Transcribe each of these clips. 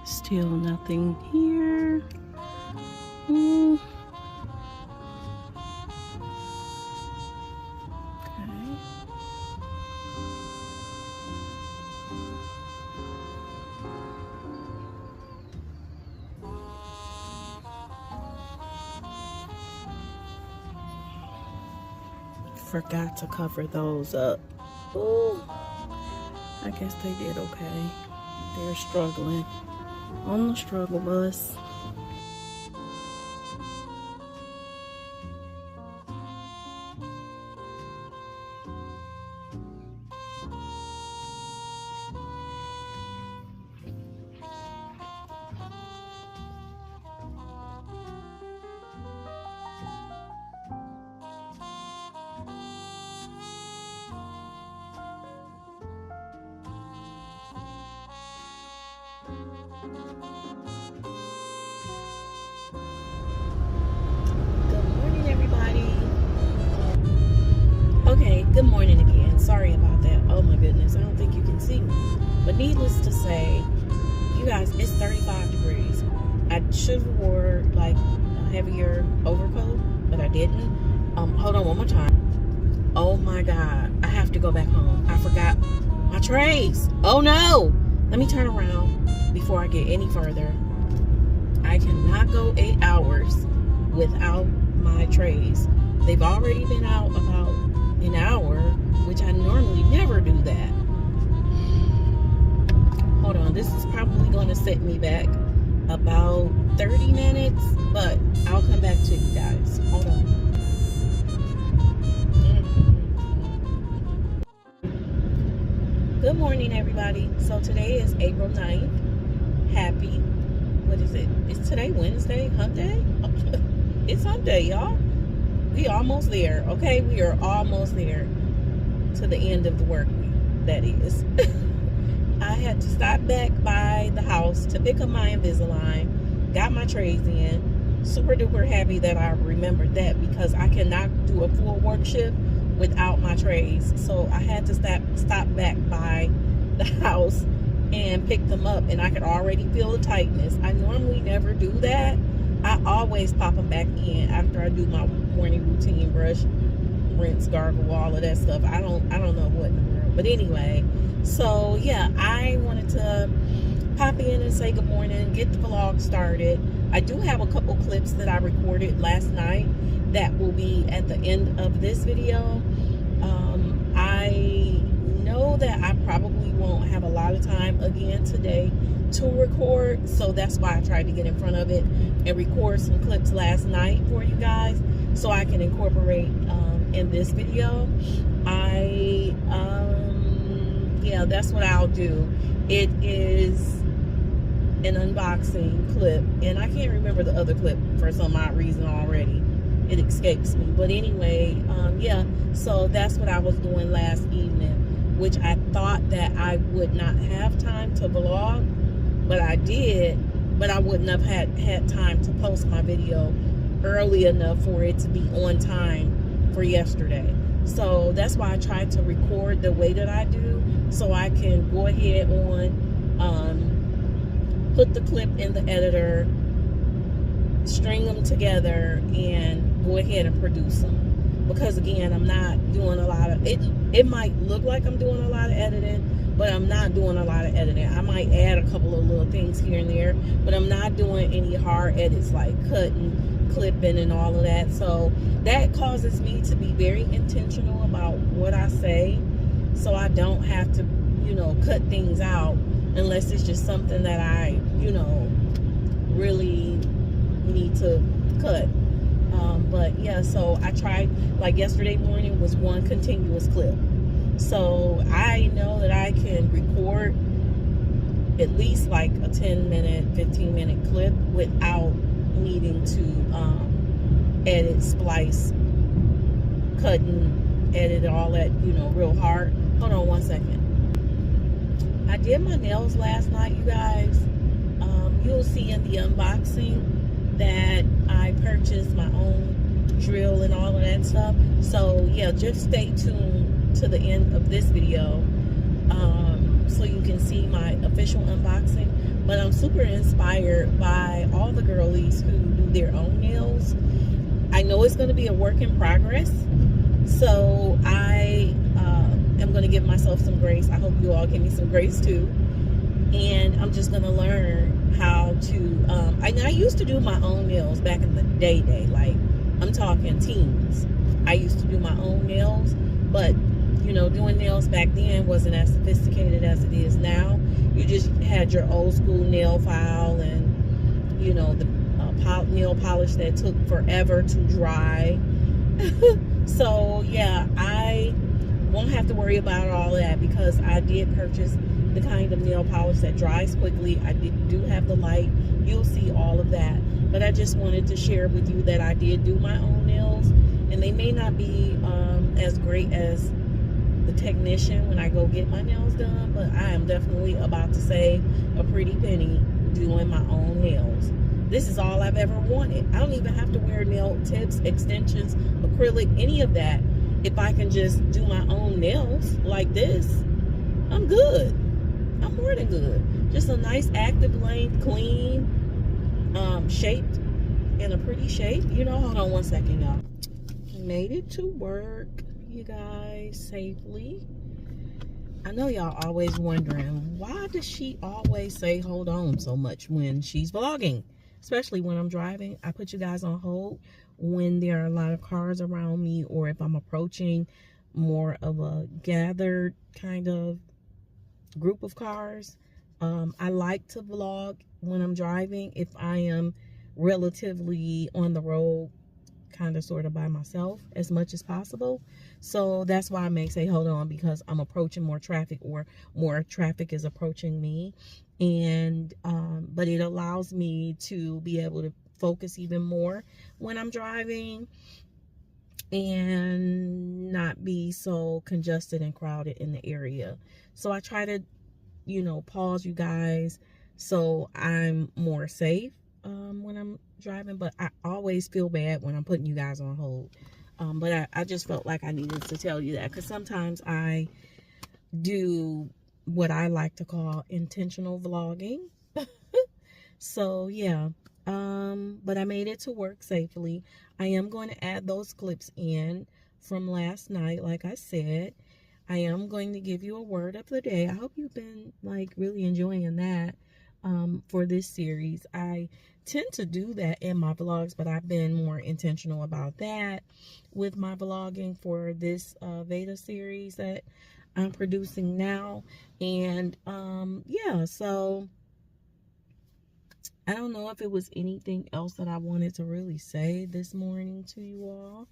Still nothing here. Okay. Forgot to cover those up. Oh, I guess they did okay. They're struggling on the struggle bus. Good morning again. Sorry about that. Oh my goodness, I don't think you can see me. But needless to say, you guys, it's 35 degrees. I should have wore like a heavier overcoat, but I didn't. Hold on one more time. Oh my God, I have to go back home. I forgot my trays. Oh no! Let me turn around before I get any further. I cannot go 8 hours without my trays. They've already been out about an hour, which I normally never do that. Hold on, this is probably going to set me back about 30 minutes, but I'll come back to you guys. Hold on. Good morning, everybody. So today is April 9th. Happy, what is it? Is today Wednesday? Hump day? It's hump day, y'all. We almost there, okay? We are almost there to the end of the work week, that is. I had to stop back by the house to pick up my Invisalign, got my trays in. Super duper happy that I remembered that because I cannot do a full work shift without my trays. So I had to stop back by the house and pick them up, and I could already feel the tightness. I normally never do that. I always pop them back in after I do my morning routine, brush, rinse, gargle, all of that stuff. I don't know what in the world. But anyway, so yeah, I wanted to pop in and say good morning, get the vlog started. I do have a couple clips that I recorded last night that will be at the end of this video. I know that I probably won't have a lot of time again today to record, so that's why I tried to get in front of it and record some clips last night for you guys so I can incorporate in this video. Yeah, that's what I'll do. It is an unboxing clip, and I can't remember the other clip for some odd reason already. It escapes me. But anyway, yeah, so that's what I was doing last evening, which I thought that I would not have time to vlog, but I did, but I wouldn't have had time to post my video early enough for it to be on time for yesterday. So that's why I tried to record the way that I do, so I can go ahead on, put the clip in the editor, string them together, and go ahead and produce them. Because again, I'm not doing a lot of it. It might look like I'm doing a lot of editing, but I'm not doing a lot of editing. I might add a couple of little things here and there, but I'm not doing any hard edits like cutting, clipping, and all of that. So that causes me to be very intentional about what I say, so I don't have to, you know, cut things out unless it's just something that I, you know, really need to cut. But yeah, so I tried, like yesterday morning was one continuous clip. So I know that I can record at least like a 10-minute, 15-minute clip without needing to edit, splice, cutting, edit, all that, you know, real hard. Hold on one second. I did my nails last night, you guys. You'll see in the unboxing that I purchased my own drill and all of that stuff. So yeah, just stay tuned to the end of this video so you can see my official unboxing. But I'm super inspired by all the girlies who do their own nails. I know it's going to be a work in progress, so I am going to give myself some grace. I hope you all give me some grace too. And I'm just going to learn how to I used to do my own nails back in the day, like I'm talking teens. I used to do my own nails, but you know, doing nails back then wasn't as sophisticated as it is now. You just had your old school nail file and, you know, the nail polish that took forever to dry. So yeah, I won't have to worry about all of that because I did purchase the kind of nail polish that dries quickly. I do have the light. You'll see all of that. But I just wanted to share with you that I did do my own nails, and they may not be as great as the technician when I go get my nails done, but I am definitely about to save a pretty penny doing my own nails. This is all I've ever wanted. I don't even have to wear nail tips, extensions, acrylic, any of that. If I can just do my own nails like this, I'm good. I'm more than good. Just a nice active length, clean, shaped in a pretty shape. You know, hold on one second, y'all. Made it to work, you guys, safely. I know y'all always wondering, why does she always say hold on so much when she's vlogging? Especially when I'm driving. I put you guys on hold when there are a lot of cars around me, or if I'm approaching more of a gathered kind of group of cars. I like to vlog when I'm driving if I am relatively on the road, kind of sort of by myself as much as possible. So that's why I may say hold on, because I'm approaching more traffic, or more traffic is approaching me. And but it allows me to be able to focus even more when I'm driving and not be so congested and crowded in the area. So I try to, you know, pause you guys so I'm more safe when I'm driving. But I always feel bad when I'm putting you guys on hold. But I just felt like I needed to tell you that, because sometimes I do what I like to call intentional vlogging. So yeah, but I made it to work safely. I am going to add those clips in from last night. Like I said, I am going to give you a word of the day. I hope you've been like really enjoying that for this series. I tend to do that in my vlogs, but I've been more intentional about that with my vlogging for this Veda series that I'm producing now. And yeah, so I don't know if it was anything else that I wanted to really say this morning to you all,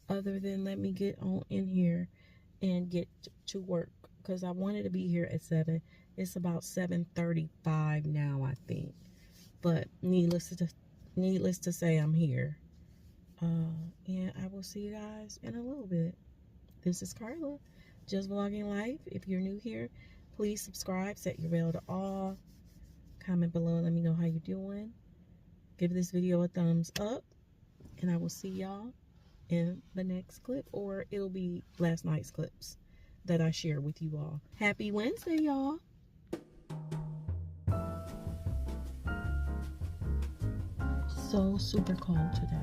other than let me get on in here and get to work, because I wanted to be here at 7. It's about 7:35 now, I think. But needless to say, I'm here. And I will see you guys in a little bit. This is Carla, Just Vlogging Life. If you're new here, please subscribe, set your bell to all. Comment below, let me know how you're doing. Give this video a thumbs up. And I will see y'all in the next clip, or it'll be last night's clips that I share with you all. Happy Wednesday, y'all. So super cold today.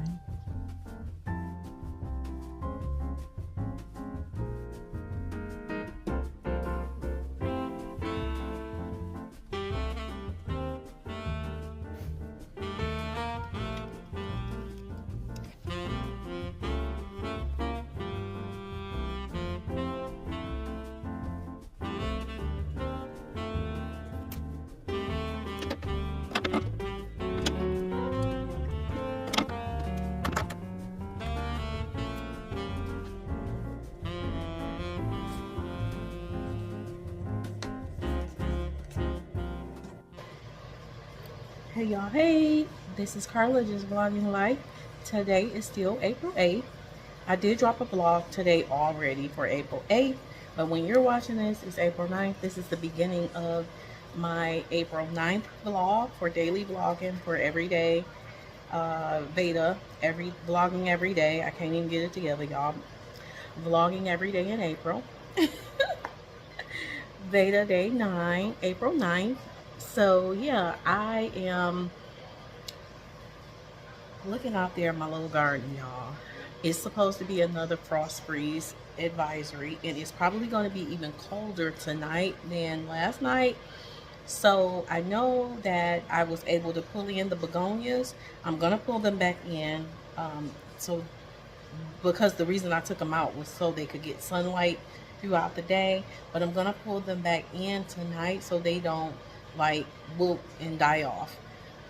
Hey y'all, hey, this is Carla just vlogging life. Today is still April 8th. I did drop a vlog today already for April 8th, but when you're watching this, it's April 9th. This is the beginning of my April 9th vlog for daily vlogging for every day. Veda, vlogging every day. I can't even get it together, y'all. Vlogging every day in April. Veda day 9, April 9th. So yeah, I am looking out there in my little garden, y'all. It's supposed to be another frost freeze advisory, and it's probably going to be even colder tonight than last night. So I know that I was able to pull in the begonias. I'm going to pull them back in. So because the reason I took them out was so they could get sunlight throughout the day, but I'm going to pull them back in tonight so they don't like wilt and die off.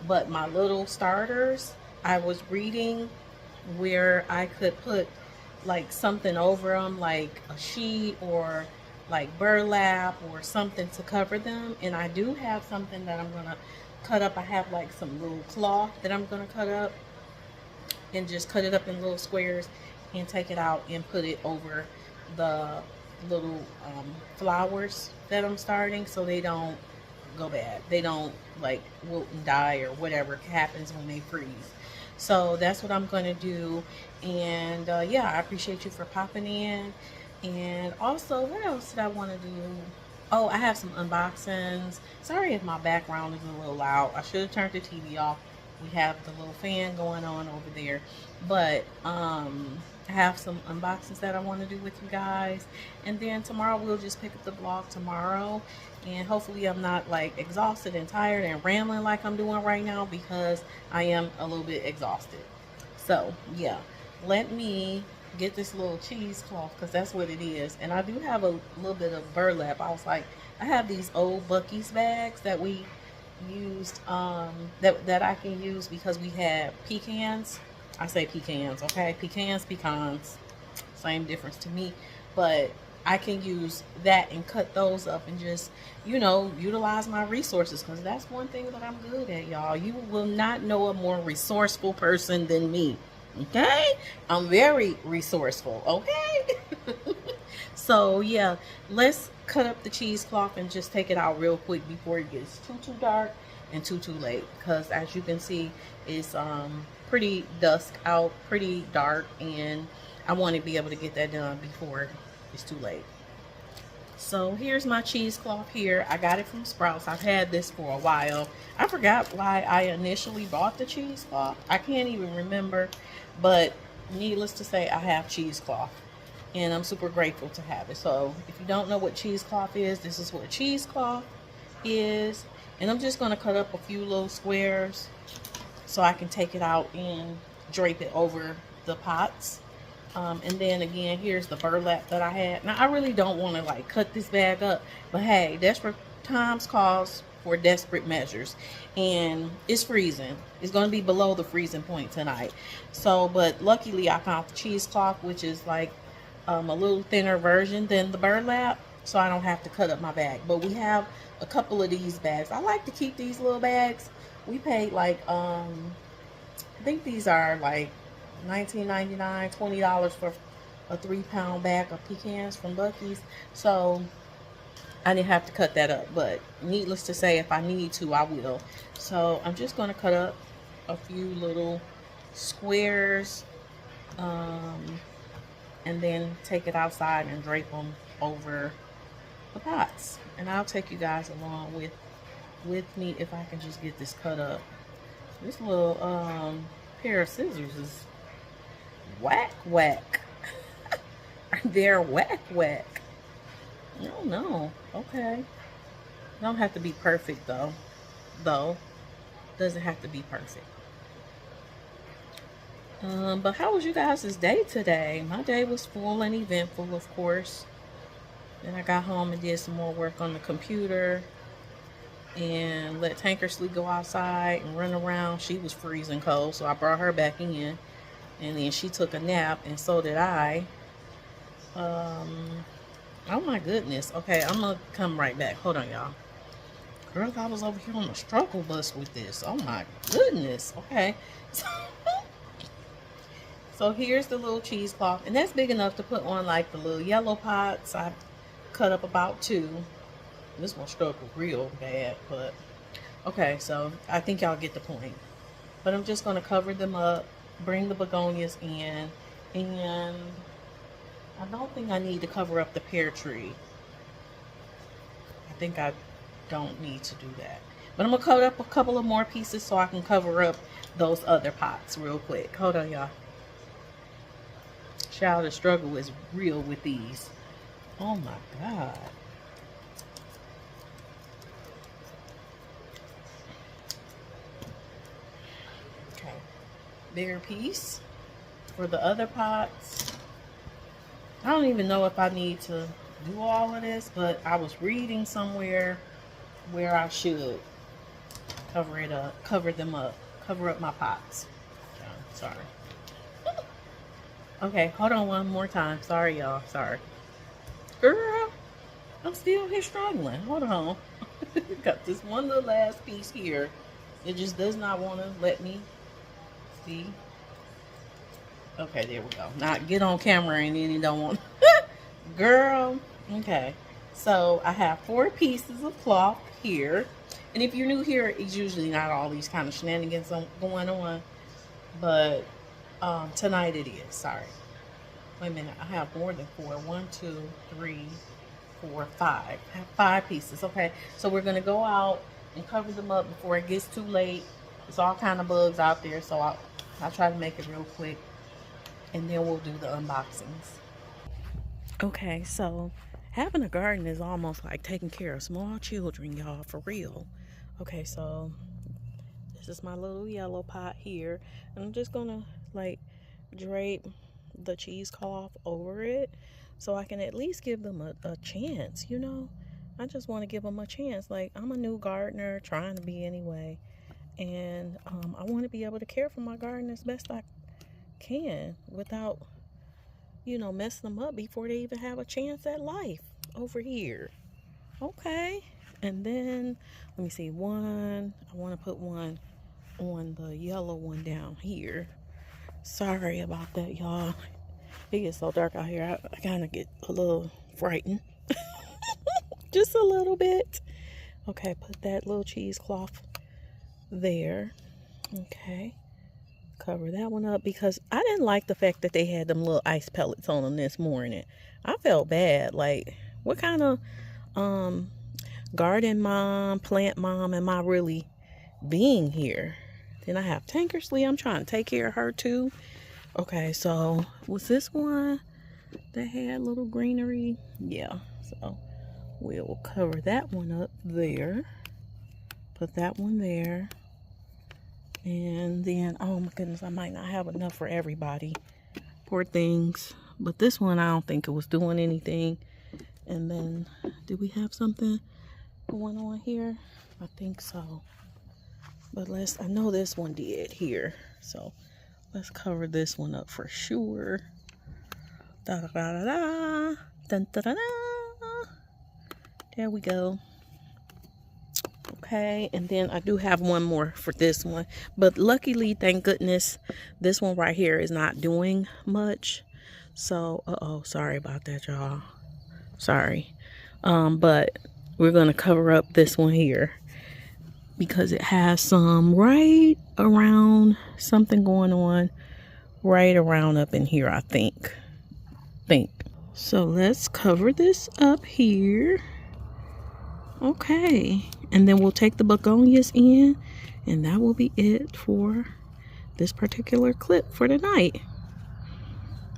But my little starters, I was reading where I could put like something over them, like a sheet or like burlap or something to cover them. And I do have something that I'm gonna cut up. I have like some little cloth that I'm gonna cut up and just cut it up in little squares and take it out and put it over the little flowers that I'm starting so they don't go bad. They don't like wilt and die or whatever happens when they freeze. So that's what I'm gonna do. And yeah, I appreciate you for popping in. And also, what else did I want to do? Oh, I have some unboxings. Sorry if my background is a little loud. I should have turned the TV off. We have the little fan going on over there. But I have some unboxings that I want to do with you guys. And then tomorrow we'll just pick up the vlog tomorrow. And hopefully I'm not like exhausted and tired and rambling like I'm doing right now, because I am a little bit exhausted. So yeah, let me get this little cheesecloth, because that's what it is. And I do have a little bit of burlap. I was like, I have these old Buc-ee's bags that we used, that I can use because we had pecans. I say pecans, okay? Pecans, same difference to me. But I can use that and cut those up and just, you know, utilize my resources, because that's one thing that I'm good at, y'all. You will not know a more resourceful person than me. Okay, I'm very resourceful. Okay. So yeah, let's cut up the cheesecloth and just take it out real quick before it gets too dark and too late, because as you can see, it's pretty dusk out, pretty dark, and I want to be able to get that done before it's too late. So here's my cheesecloth here. I got it from Sprouts. I've had this for a while. I forgot why I initially bought the cheesecloth. I can't even remember, but needless to say, I have cheesecloth, and I'm super grateful to have it. So if you don't know what cheesecloth is, this is what cheesecloth is. And I'm just going to cut up a few little squares so I can take it out and drape it over the pots. And then again, here's the burlap that I had. Now I really don't want to like cut this bag up, but hey, desperate times calls for desperate measures, and it's freezing. It's going to be below the freezing point tonight. So, but luckily I found the cheesecloth, which is like a little thinner version than the burlap, so I don't have to cut up my bag. But we have a couple of these bags. I like to keep these little bags. We paid like I think these are like $19.99, $20 for a 3-pound bag of pecans from Buc-ee's. So I didn't have to cut that up, but needless to say, if I need to, I will. So I'm just going to cut up a few little squares, and then take it outside and drape them over the pots. And I'll take you guys along with me if I can just get this cut up. This little pair of scissors is whack. They're whack. No. Okay. Don't have to be perfect though. Doesn't have to be perfect. But how was you guys' day today? My day was full and eventful, of course. Then I got home and did some more work on the computer and let Tankersley go outside and run around. She was freezing cold, so I brought her back in, and then she took a nap, and so did I. Oh my goodness. Okay, I'm gonna come right back. Hold on, y'all. Girl, I was over here on the struggle bus with this. Oh my goodness. Okay. So here's the little cheesecloth, and that's big enough to put on like the little yellow pots. I cut up about 2. This one struggled real bad, but okay, so I think y'all get the point. But I'm just gonna cover them up, bring the begonias in, and I don't think I need to cover up the pear tree. I think I don't need to do that. But I'm gonna cut up a couple of more pieces so I can cover up those other pots real quick. Hold on, y'all. Child, the struggle is real with these. Oh my God. Okay. Bigger piece for the other pots. I don't even know if I need to do all of this, but I was reading somewhere where I should cover it up, cover them up, cover up my pots. Sorry. Okay, hold on one more time. Sorry, y'all. Sorry. Girl, I'm still here struggling. Hold on. Got this one little last piece here. It just does not want to let me see. Okay, there we go. Not get on camera and then you don't want. Girl. Okay. So I have 4 pieces of cloth here. And if you're new here, it's usually not all these kind of shenanigans going on. But tonight it is. Sorry. Wait a minute. I have more than 4. 1, 2, 3, 4, 5. I have 5 pieces. Okay. So we're going to go out and cover them up before it gets too late. There's all kind of bugs out there. So I'll try to make it real quick. And then we'll do the unboxings. Okay. So having a garden is almost like taking care of small children, y'all. For real. Okay. So this is my little yellow pot here. And I'm just going to like drape the cheesecloth over it so I can at least give them a chance, you know. I just want to give them a chance. Like, I'm a new gardener, trying to be anyway, and I want to be able to care for my garden as best I can without, you know, messing them up before they even have a chance at life over here. Okay. And then let me see, one, I want to put one on the yellow one down here. Sorry about that, y'all. It gets so dark out here. I kind of get a little frightened. Just a little bit. Okay, put that little cheesecloth there. Okay. Cover that one up because I didn't like the fact that they had them little ice pellets on them this morning. I felt bad. Like, what kind of garden mom, plant mom am I really being here? Then I have Tankersley. I'm trying to take care of her too. Okay, so was this one that had little greenery? Yeah, so we'll cover that one up there. Put that one there. And then, oh my goodness, I might not have enough for everybody. Poor things. But this one, I don't think it was doing anything. And then, did we have something going on here? I think so. But I know this one did here. So let's cover this one up for sure. Da da da da da. Dun, da, da, da. There we go. Okay, and then I do have one more for this one. But luckily, thank goodness, this one right here is not doing much. So, sorry about that, y'all. Sorry. But we're going to cover up this one here. Because it has some right around, something going on right around up in here, I think. So let's cover this up here. Okay. And then we'll take the begonias in. And that will be it for this particular clip for tonight.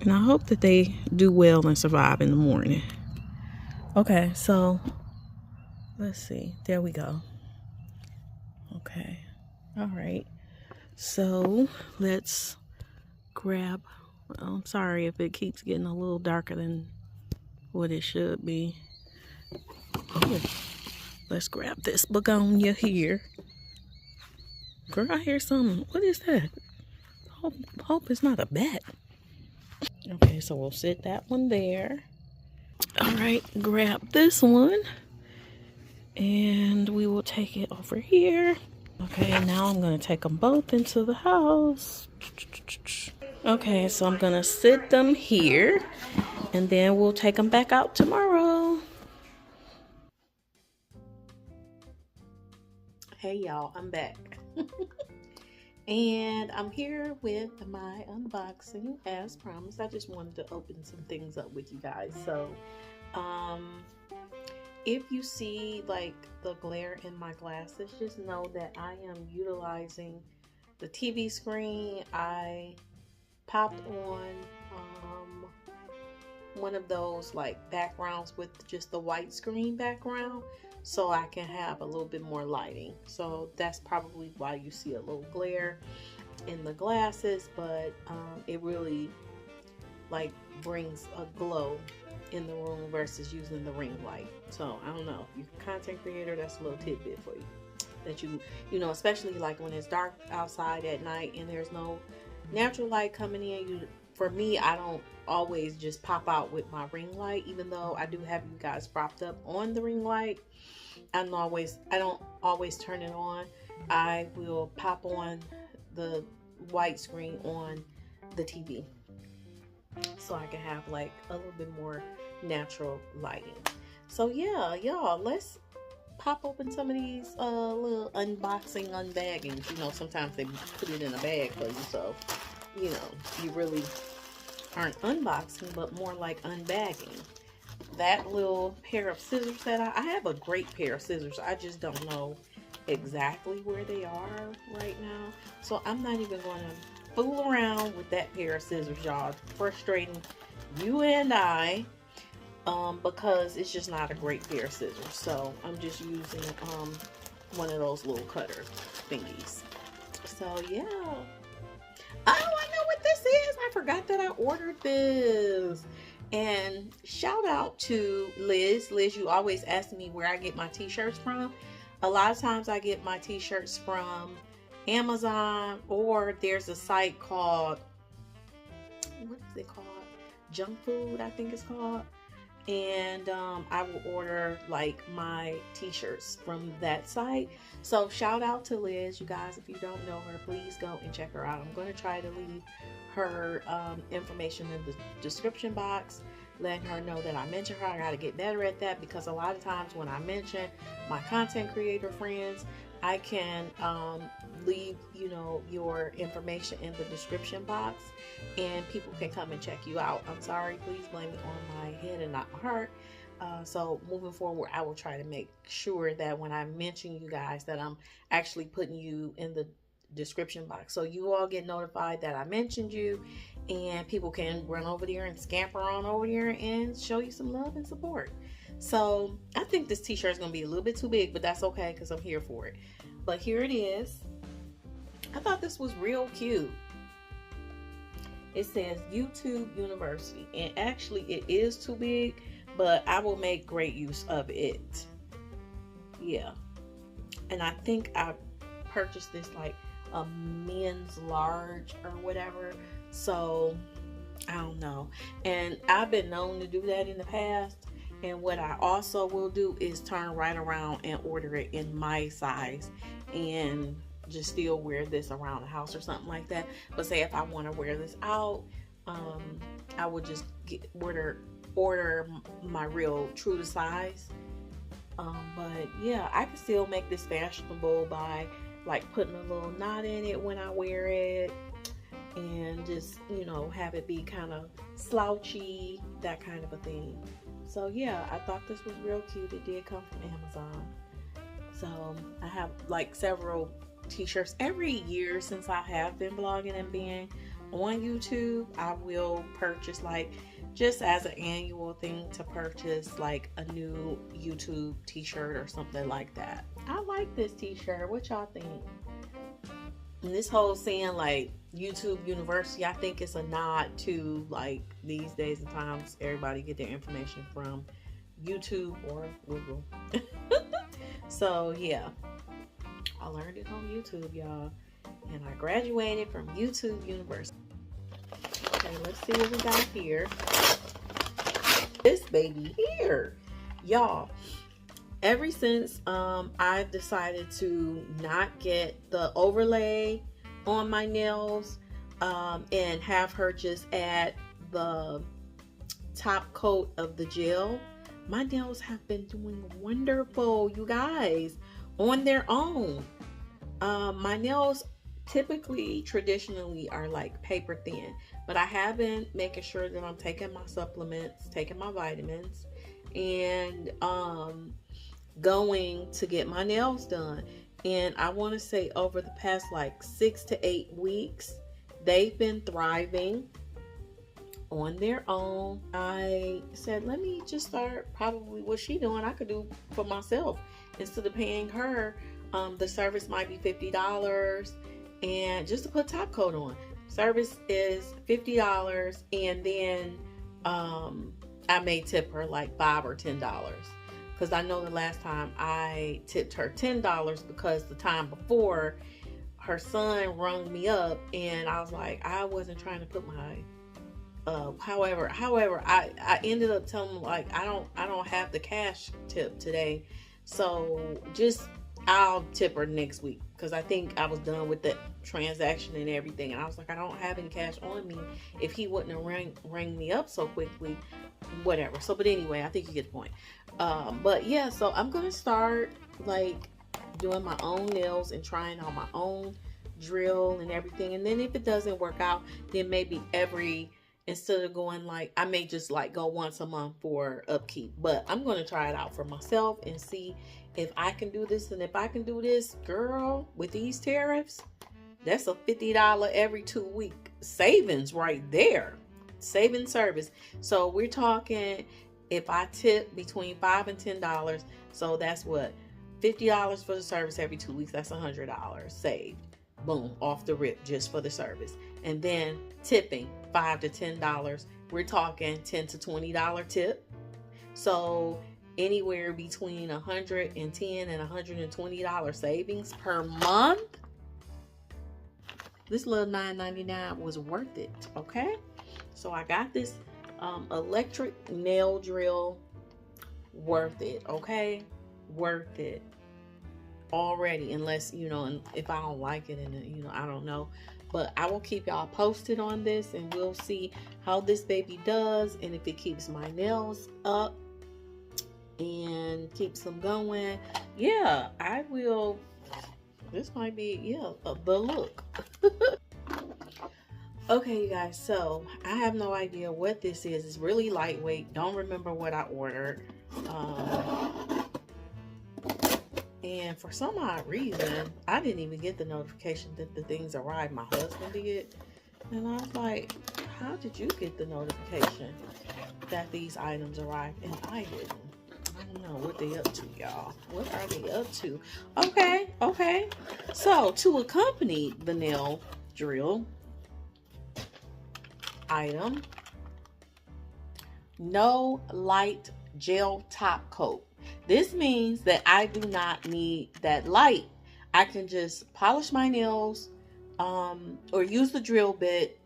And I hope that they do well and survive in the morning. Okay, so let's see. There we go. Okay. All right. So let's grab. Well, I'm sorry if it keeps getting a little darker than what it should be. Oh, let's grab this begonia here. Girl, I hear something. What is that? Hope it's not a bat. Okay, so we'll sit that one there. All right, grab this one. And we will take it over here. Okay, now I'm gonna take them both into the house. Okay, so I'm gonna sit them here and then we'll take them back out tomorrow. Hey y'all, I'm back. And I'm here with my unboxing as promised. I just wanted to open some things up with you guys. So if you see like the glare in my glasses, just know that I am utilizing the TV screen. I popped on one of those like backgrounds with just the white screen background so I can have a little bit more lighting. So that's probably why you see a little glare in the glasses, but it really like brings a glow in the room versus using the ring light. So I don't know, if you're a content creator, that's a little tidbit for you, that you know, especially like when it's dark outside at night and there's no natural light coming in. For me, I don't always just pop out with my ring light, even though I do have you guys propped up on the ring light. I don't always turn it on. I will pop on the white screen on the TV so I can have like a little bit more natural lighting. So yeah, y'all, let's pop open some of these little unboxing unbaggings. You know, sometimes they put it in a bag for you, so you know, you really aren't unboxing, but more like unbagging. That little pair of scissors that I have a great pair of scissors. I just don't know exactly where they are right now. So I'm not even going to fool around with that pair of scissors, y'all. Frustrating you and I, because it's just not a great pair of scissors. So I'm just using one of those little cutter thingies. So yeah. Oh, I know what this is. I forgot that I ordered this. And shout out to Liz. Liz, you always ask me where I get my t-shirts from. A lot of times I get my t-shirts from Amazon, or there's a site called, what is it called? Junk Food, I think it's called. And I will order like my t-shirts from that site. So shout out to Liz. You guys, if you don't know her, please go and check her out. I'm going to try to leave her information in the description box, letting her know that I mentioned her. I got to get better at that, because a lot of times when I mention my content creator friends, I can leave, you know, your information in the description box and people can come and check you out. I'm sorry, please blame it on my head and not my heart. So moving forward, I will try to make sure that when I mention you guys, that I'm actually putting you in the description box, so you all get notified that I mentioned you, and people can run over there and scamper on over there and show you some love and support. So I think this t-shirt is going to be a little bit too big, but that's okay, because I'm here for it. But here it is. I thought this was real cute. It says YouTube University, and actually it is too big, but I will make great use of it. Yeah. And I think I purchased this like a men's large or whatever, so I don't know. And I've been known to do that in the past, and what I also will do is turn right around and order it in my size and just still wear this around the house or something like that. But say if I want to wear this out, I would just order my real true to size. But yeah, I can still make this fashionable by like putting a little knot in it when I wear it, and just, you know, have it be kind of slouchy, that kind of a thing. So yeah, I thought this was real cute. It did come from Amazon. So I have like several t-shirts every year since I have been blogging and being on YouTube. I will purchase, like, just as an annual thing, to purchase like a new YouTube t-shirt or something like that. I like this t-shirt. What y'all think? And this whole saying like YouTube University, I think it's a nod to like these days and times everybody get their information from YouTube or Google. So yeah, I learned it on YouTube, y'all, and I graduated from YouTube University. Okay, let's see what we got here. This baby here, y'all, ever since I've decided to not get the overlay on my nails, and have her just add the top coat of the gel, my nails have been doing wonderful, you guys, on their own. My nails typically, traditionally, are like paper thin, but I have been making sure that I'm taking my supplements, taking my vitamins, and going to get my nails done. And I want to say over the past like 6 to 8 weeks, they've been thriving on their own. I said, let me just start probably what she doing I could do for myself. Instead of paying her, the service might be $50, and just to put top coat on. Service is $50, and then I may tip her like $5 or $10, because I know the last time I tipped her $10 because the time before her son rung me up, and I was like, I wasn't trying to put my however I ended up telling him, like, I don't have the cash tip today, so just I'll tip her next week, because I think I was done with the transaction and everything, and I was like, I don't have any cash on me. If he wouldn't have rang me up so quickly, whatever. So, but anyway, I think you get the point. But yeah, so I'm gonna start like doing my own nails and trying out my own drill and everything, and then if it doesn't work out, then maybe instead of going, like, I may just like go once a month for upkeep. But I'm going to try it out for myself and see if I can do this. And if I can do this, girl, with these tariffs, that's a $50 every 2 week savings right there. Saving service. So we're talking, if I tip between $5 and $10, so that's what, $50 for the service every 2 weeks. That's $100 saved. Boom, off the rip, just for the service. And then tipping $5 to $10, we're talking $10 to $20 tip. So anywhere between $110 and $120 savings per month. This little $9.99 was worth it. Okay, so I got this electric nail drill. Worth it. Okay, worth it already, unless, you know, and if I don't like it, and you know, I don't know, but I will keep y'all posted on this, and we'll see how this baby does, and if it keeps my nails up and keeps them going. Yeah, I will. This might be, yeah, the look. Okay, you guys, so I have no idea what this is. It's really lightweight. Don't remember what I ordered. And for some odd reason, I didn't even get the notification that the things arrived. My husband did. And I was like, how did you get the notification that these items arrived? And I didn't. I don't know what they up to, y'all. What are they up to? Okay. So, to accompany the nail drill item, no light gel top coat. This means that I do not need that light. I can just polish my nails, or use the drill bit,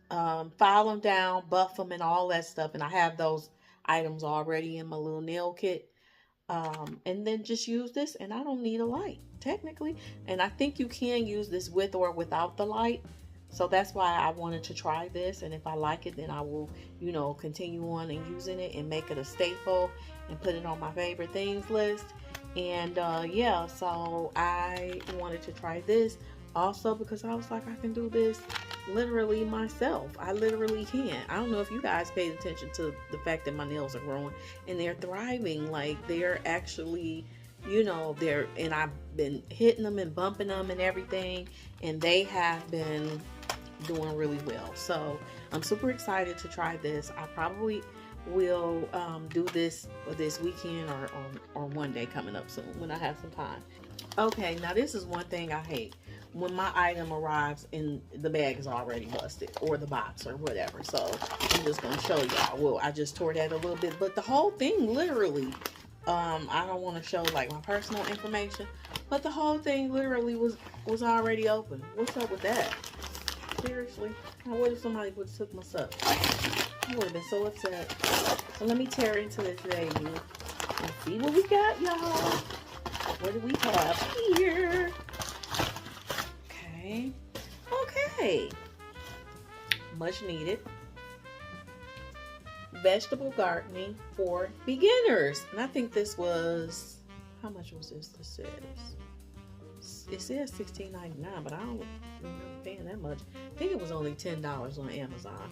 file them down, buff them, and all that stuff. And I have those items already in my little nail kit. And then just use this, and I don't need a light, technically. And I think you can use this with or without the light. So that's why I wanted to try this. And if I like it, then I will, you know, continue on and using it and make it a staple and put it on my favorite things list. And yeah, so I wanted to try this also because I was like, I can do this literally myself. I literally can. I don't know if you guys paid attention to the fact that my nails are growing and they're thriving. Like, they're actually, you know, and I've been hitting them and bumping them and everything, and they have been doing really well. So I'm super excited to try this. I probably will do this weekend or one day coming up soon when I have some time. Okay, now this is one thing I hate. When my item arrives and the bag is already busted, or the box, or whatever. So I'm just gonna show y'all. Well, I just tore that a little bit, but the whole thing literally, I don't want to show like my personal information, but the whole thing literally was already open. What's up with that? Seriously? What if somebody would have took my stuff? I would have been so upset. So let me tear into this baby. Let's see what we got, y'all. What do we have here? Okay. Okay. Much needed. Vegetable gardening for beginners. And I think this was, how much was this? It says $16.99, but I don't remember paying that much. I think it was only $10 on Amazon.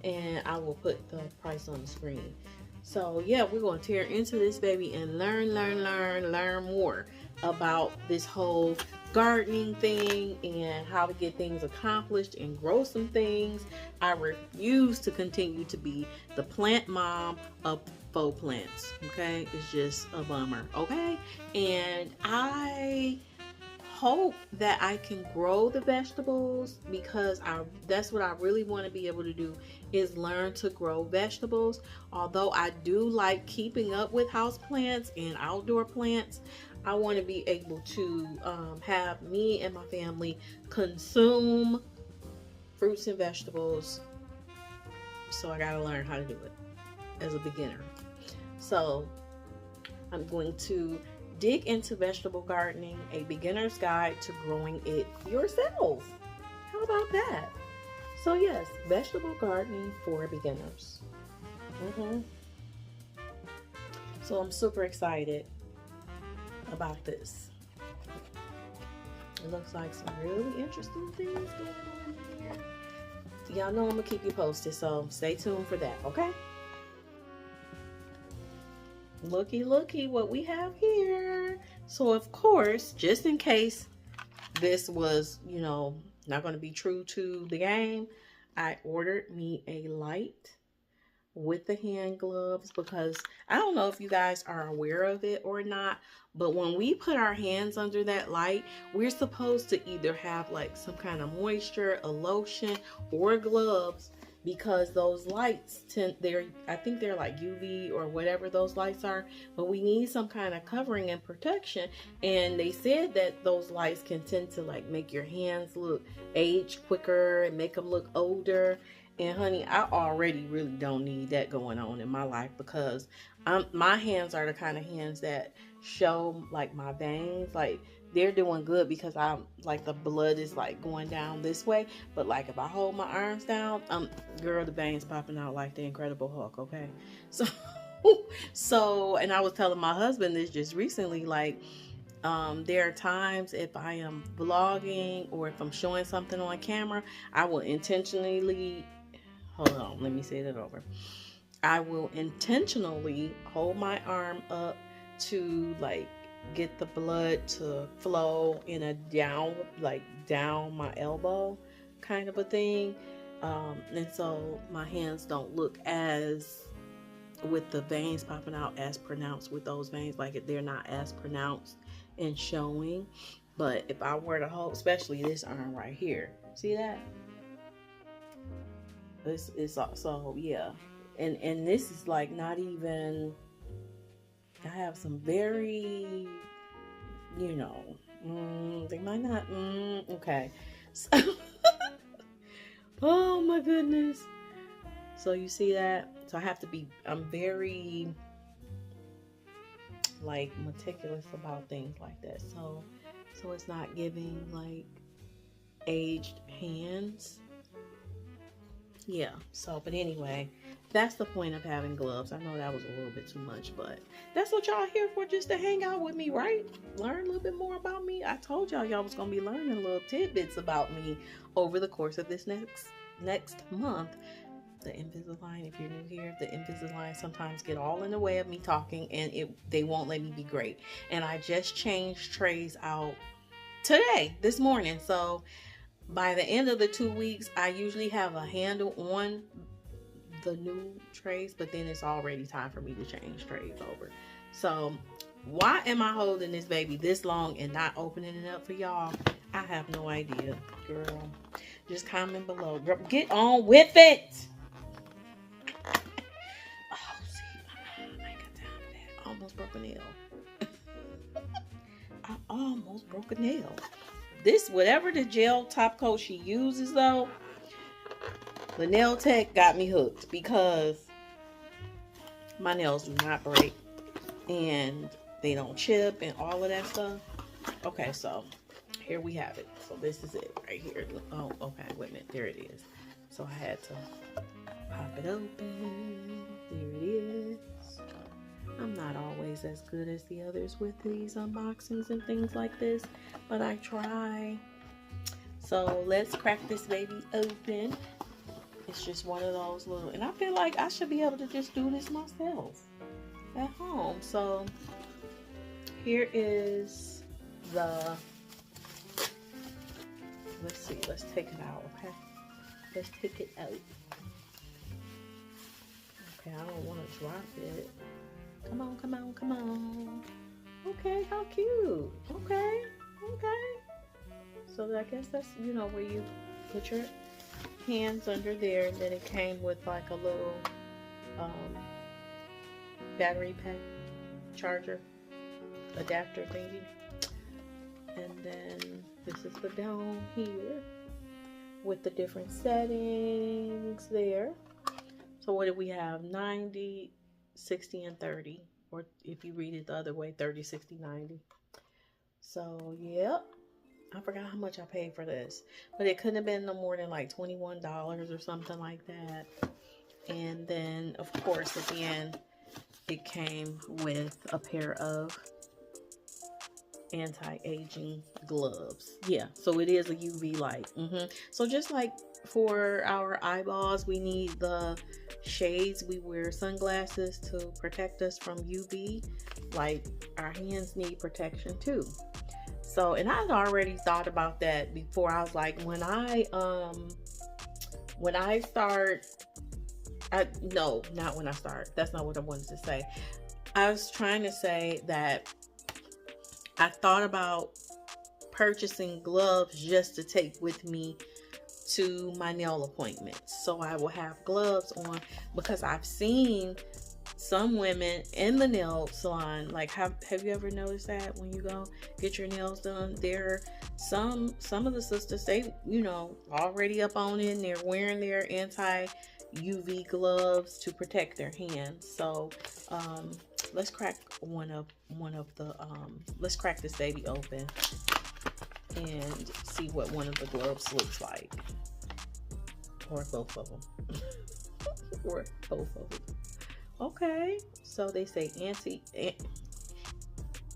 And I will put the price on the screen. So yeah, we're going to tear into this baby and learn more about this whole gardening thing and how to get things accomplished and grow some things. I refuse to continue to be the plant mom of faux plants. Okay, it's just a bummer. Okay, and I hope that I can grow the vegetables, because that's what I really want to be able to do, is learn to grow vegetables. Although I do like keeping up with house plants and outdoor plants, I want to be able to have me and my family consume fruits and vegetables. So I got to learn how to do it as a beginner. So I'm going to dig into vegetable gardening, a beginner's guide to growing it yourself. How about that? So yes, vegetable gardening for beginners. So I'm super excited about this. It looks like some really interesting things going on in here. Y'all know I'm gonna keep you posted, so stay tuned for that, okay? Looky what we have here. So of course, just in case this was, you know, not going to be true to the game, I ordered me a light with the hand gloves, because I don't know if you guys are aware of it or not, but when we put our hands under that light, we're supposed to either have like some kind of moisture, a lotion, or gloves, because those lights I think they're like UV or whatever those lights are, but we need some kind of covering and protection. And they said that those lights can tend to like make your hands look age quicker and make them look older. And honey, I already really don't need that going on in my life, because my hands are the kind of hands that show like my veins, like they're doing good, because I'm like the blood is like going down this way. But like if I hold my arms down, girl, the veins popping out like the Incredible Hulk. Okay, so and I was telling my husband this just recently, like there are times if I am vlogging or if I'm showing something on camera, I will intentionally, hold on, let me say that over. I will intentionally hold my arm up to like get the blood to flow in a down my elbow kind of a thing. And so my hands don't look as, with the veins popping out, as pronounced with those veins, like they're not as pronounced and showing. But if I were to hold, especially this arm right here, see that? This is also, yeah. And this is like not even, I have some very, you know, they might not, okay. So, oh my goodness. So you see that? So I have to be, I'm very like meticulous about things like that. So it's not giving like aged hands. Yeah, so, but anyway, that's the point of having gloves. I know that was a little bit too much, but that's what y'all here for, just to hang out with me, right? Learn a little bit more about me. I told y'all was going to be learning little tidbits about me over the course of this next month. The Invisalign, if you're new here, the Invisalign sometimes get all in the way of me talking, and they won't let me be great. And I just changed trays out this morning. So by the end of the 2 weeks, I usually have a handle on the new trays, but then it's already time for me to change trays over. So why am I holding this baby this long and not opening it up for y'all? I have no idea, girl. Just comment below. Girl, get on with it. Oh, see, I ain't got time for that. I almost broke a nail. I almost broke a nail. This, whatever the gel top coat she uses though, the nail tech got me hooked, because my nails do not break. and they don't chip and all of that stuff. Okay, so here we have it. So this is it right here. Oh, okay, wait a minute. There it is. So I had to pop it open. There it is. I'm not always as good as the others with these unboxings and things like this, but I try. So let's crack this baby open. It's just one of those little, and I feel like I should be able to just do this myself at home. So here is the, let's see, let's take it out, okay? Let's take it out. Okay, I don't want to drop it. Come on, come on, come on. Okay, how cute. Okay, okay. So I guess that's, you know, where you put your hands under there, and then it came with like a little battery pack charger adapter thingy. And then this is the down here with the different settings there. So what do we have? 90, 60, and 30. Or if you read it the other way, 30, 60, 90. So, yep. I forgot how much I paid for this. But it couldn't have been no more than like $21 or something like that. And then, of course, at the end, it came with a pair of anti-aging gloves. Yeah, so it is a UV light. So just like for our eyeballs, we need the shades. We wear sunglasses to protect us from UV. Like our hands need protection too. So, and I'd already thought about that before. I was like, no, not when I start. That's not what I wanted to say. I was trying to say that I thought about purchasing gloves just to take with me to my nail appointments. So I will have gloves on, because I've seen some women in the nail salon, like have you ever noticed that when you go get your nails done, there some of the sisters, they, you know, already up on it, and they're wearing their anti-UV gloves to protect their hands. So let's crack let's crack this baby open and see what one of the gloves looks like, or both of them. Or both of them. Okay, so they say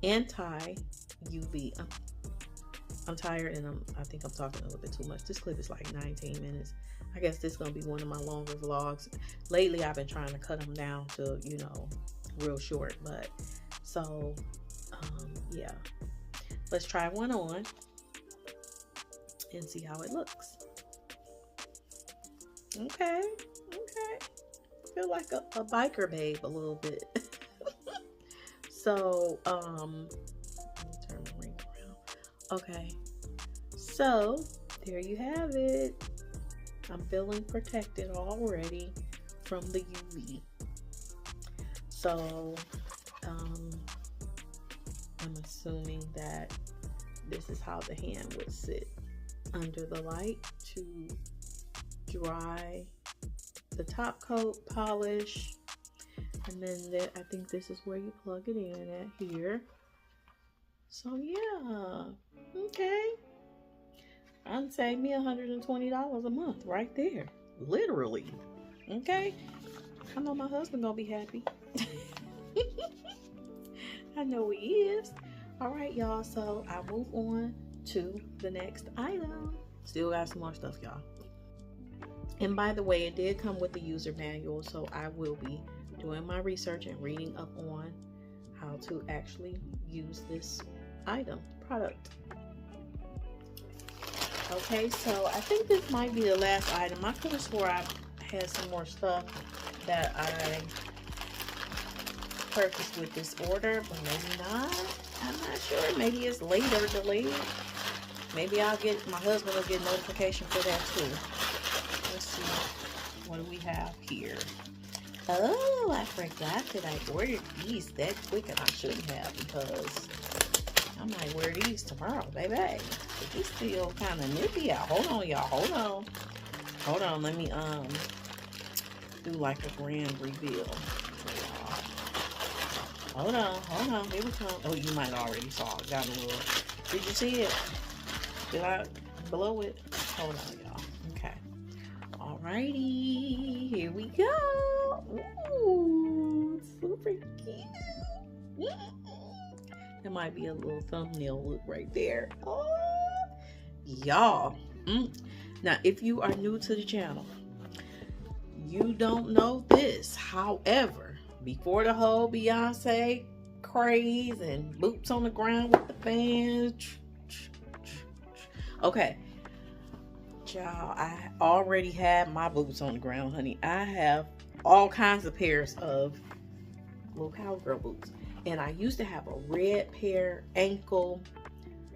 anti-UV. I'm tired, and I think I'm talking a little bit too much. This clip is like 19 minutes. I guess this is gonna be one of my longer vlogs. Lately, I've been trying to cut them down to, you know, real short. But so yeah, let's try one on and see how it looks. Okay, okay. Feel like a biker babe a little bit. So let me turn the ring around. Okay, so there you have it. I'm feeling protected already from the UV. So I'm assuming that this is how the hand would sit under the light to dry the top coat, polish, and then I think this is where you plug it in at here. So yeah, okay, I'd save me $120 a month right there, literally. Okay, I know my husband gonna be happy. I know he is. All right, y'all, so I'll move on to the next item. Still got some more stuff, y'all. And by the way, it did come with the user manual, so I will be doing my research and reading up on how to actually use this product. Okay, so I think this might be the last item. I could have swore I had some more stuff that I purchased with this order, but maybe not. I'm not sure. Maybe it's later delayed. Maybe my husband will get notification for that too. Let's see, what do we have here? Oh, I forgot that I ordered these that quick, and I shouldn't have, because I might wear these tomorrow, baby. But these still kind of nippy out. Hold on, y'all. Hold on. Let me do like a grand reveal. Hold on. Here we come. Oh, you might already saw it. Got a little. Did you see it? Did I blow it? Hold on, y'all. Okay. Alrighty. Here we go. Ooh, super cute. There might be a little thumbnail look right there. Oh, y'all. Now, if you are new to the channel, you don't know this. However, before the whole Beyonce craze and boots on the ground with the fans, okay, y'all, I already had my boots on the ground, honey. I have all kinds of pairs of little cowgirl boots, and I used to have a red pair ankle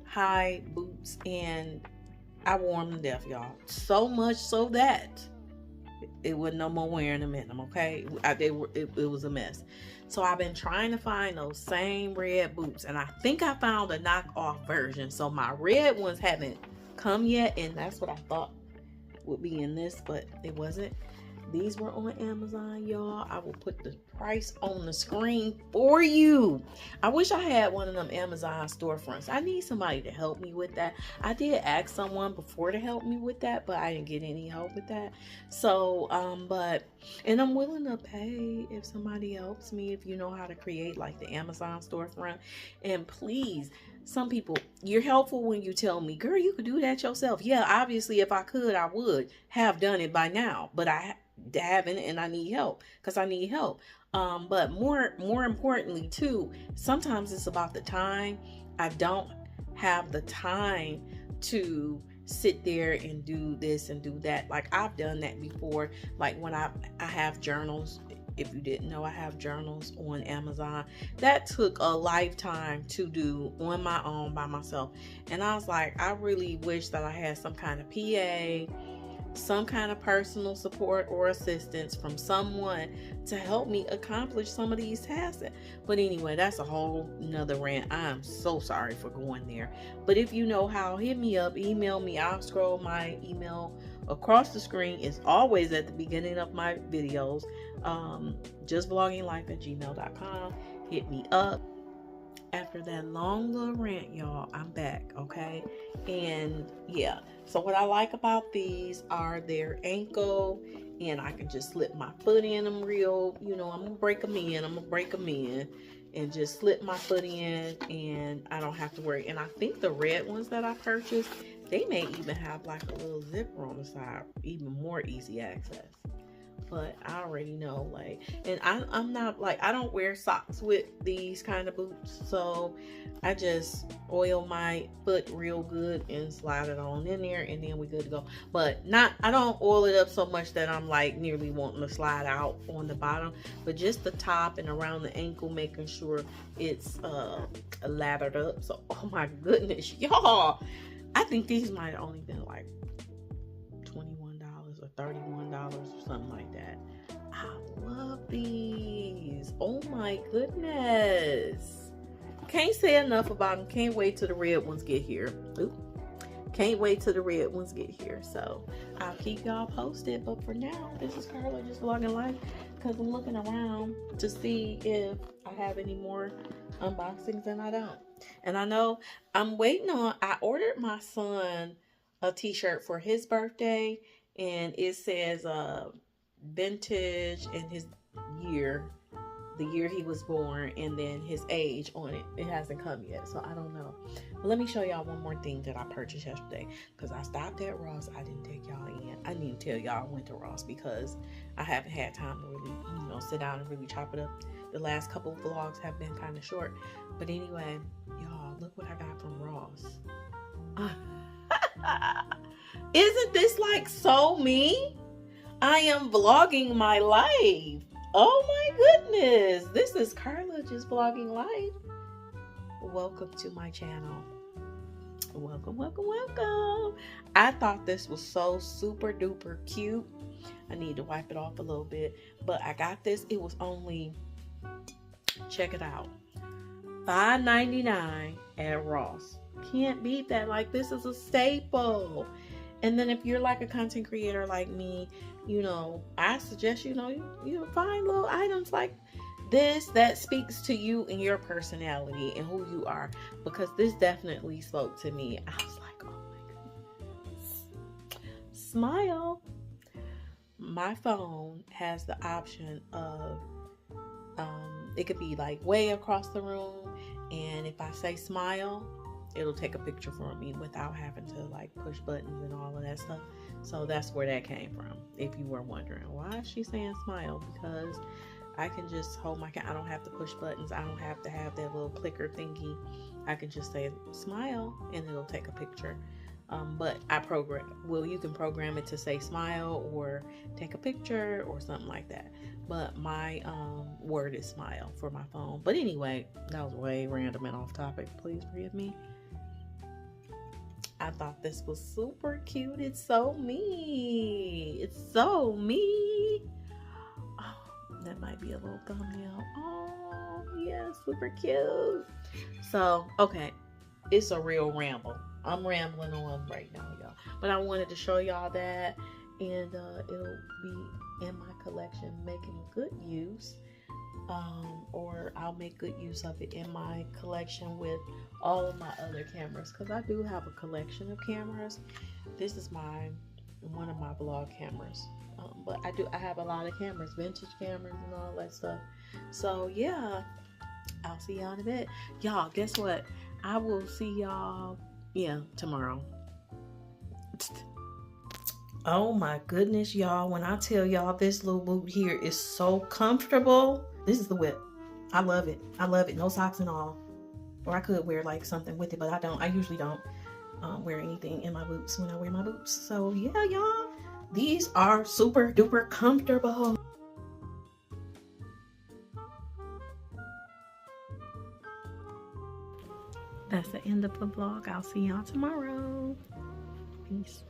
high boots, and I wore them to death, y'all. So much so that it wasn't no more wearing them in them, okay? It was a mess. So I've been trying to find those same red boots, and I think I found a knockoff version. So my red ones haven't come yet, and that's what I thought would be in this, but it wasn't. These were on Amazon, y'all. I will put the price on the screen for you. I wish I had one of them Amazon storefronts. I need somebody to help me with that. I did ask someone before to help me with that, but I didn't get any help with that. So, and I'm willing to pay if somebody helps me, if you know how to create like the Amazon storefront. And please, some people, you're helpful when you tell me, girl, you could do that yourself. Yeah, obviously, if I could, I would have done it by now, but I haven't, and I need help because I need help. But more importantly too, sometimes it's about the time. I don't have the time to sit there and do this and do that. Like, I've done that before. Like when I have journals. If you didn't know, I have journals on Amazon. That took a lifetime to do on my own by myself. And I was like, I really wish that I had some kind of PA, some kind of personal support or assistance from someone to help me accomplish some of these tasks. But anyway, that's a whole nother rant. I'm so sorry for going there. But if you know how, hit me up, email me. I'll scroll my email across the screen. It's always at the beginning of my videos. Justvloginglife@gmail.com. Hit me up. After that long little rant, y'all, I'm back, okay? And yeah, so what I like about these are their ankle, and I can just slip my foot in them real, I'm gonna break them in and just slip my foot in, and I don't have to worry. And I think the red ones that I purchased, they may even have like a little zipper on the side, even more easy access. But I already know, like, and I'm not like, I don't wear socks with these kind of boots, so I just oil my foot real good and slide it on in there, and then we good to go. But I don't oil it up so much that I'm like nearly wanting to slide out on the bottom, but just the top and around the ankle, making sure it's lathered up. So, oh my goodness, y'all, I think these might have only been like $21 or $31 or something like that. I love these. Oh my goodness. Can't say enough about them. Can't wait till the red ones get here. Can't wait till the red ones get here. So I'll keep y'all posted. But for now, this is Carla Just Vlogging Life, because I'm looking around to see if I have any more unboxings, and I don't. And I know I'm waiting on, I ordered my son a t-shirt for his birthday, and it says vintage and his year, the year he was born, and then his age on it. It hasn't come yet, so I don't know. But let me show y'all one more thing that I purchased yesterday, because I stopped at Ross. I didn't take y'all in. I need to tell y'all I went to Ross because I haven't had time to really, sit down and really chop it up. The last couple of vlogs have been kind of short. But anyway, y'all, look what I got from Ross. Isn't this like so me? I am vlogging my life. Oh my goodness. This is Carla Just Vlogging Life. Welcome to my channel. Welcome, welcome, welcome. I thought this was so super duper cute. I need to wipe it off a little bit, but I got this. It was only, check it out, $5.99 at Ross. Can't beat that. Like, this is a staple. And then if you're like a content creator like me, I suggest, you find little items like that speaks to you and your personality and who you are, because this definitely spoke to me. I was like, oh my goodness. Smile. My phone has the option of it could be like way across the room, and if I say smile, it'll take a picture for me without having to like push buttons and all of that stuff. So that's where that came from, if you were wondering why is she saying smile, because I can just hold my camera. I don't have to push buttons. I don't have to have that little clicker thingy. I can just say smile and it'll take a picture. But you can program it to say smile or take a picture or something like that. But my word is smile for my phone. But anyway, that was way random and off topic. Please forgive me. I thought this was super cute. It's so me. It's so me. Oh, that might be a little thumbnail. Oh, yeah, super cute. So, okay. It's a real ramble. I'm rambling on right now, y'all. But I wanted to show y'all that. And it'll be in my collection, making good use. Or I'll make good use of it in my collection with all of my other cameras, because I do have a collection of cameras. This is one of my vlog cameras, but I have a lot of cameras, vintage cameras and all that stuff. So yeah, I'll see y'all in a bit. Y'all, guess what? I will see y'all tomorrow. Oh my goodness, y'all, when I tell y'all this little boot here is so comfortable. This is the whip. I love it. I love it. No socks and all. Or I could wear like something with it, but I don't. I usually don't wear anything in my boots when I wear my boots. So yeah, y'all, these are super duper comfortable. That's the end of the vlog. I'll see y'all tomorrow. Peace.